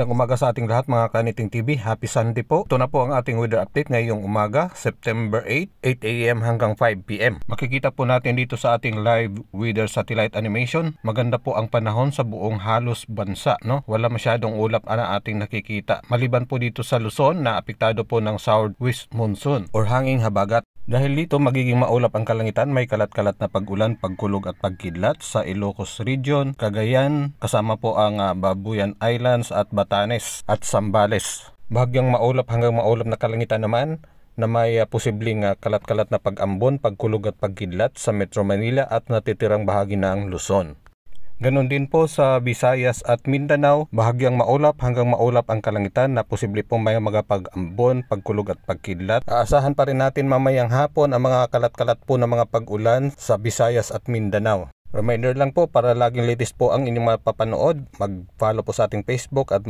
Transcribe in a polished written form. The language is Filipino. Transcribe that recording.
Magandang umaga sa ating lahat mga Kaniting TV. Happy Sunday po. Ito na po ang ating weather update ngayong umaga, September 8, 8 AM hanggang 5 PM. Makikita po natin dito sa ating live weather satellite animation. Maganda po ang panahon sa buong halos bansa, no? Wala masyadong ulap na ating nakikita. Maliban po dito sa Luzon na apektado po ng southwest monsoon or hanging habagat. Dahil dito magiging maulap ang kalangitan, may kalat-kalat na pag-ulan, pagkulog at pagkidlat sa Ilocos Region, Cagayan, kasama po ang Babuyan Islands at Batanes at Zambales. Bahagyang maulap hanggang maulap na kalangitan naman na may posibleng kalat-kalat na pag-ambon, pagkulog at pagkidlat sa Metro Manila at natitirang bahagi ng Luzon. Ganon din po sa Visayas at Mindanao, bahagyang maulap hanggang maulap ang kalangitan na posible pong may magapag-ambon, pagkulog at pagkidlat. Aasahan pa rin natin mamayang hapon ang mga kalat-kalat po ng mga pag-ulan sa Visayas at Mindanao. Reminder lang po para laging latest po ang inyong mapapanood, mag-follow po sa ating Facebook at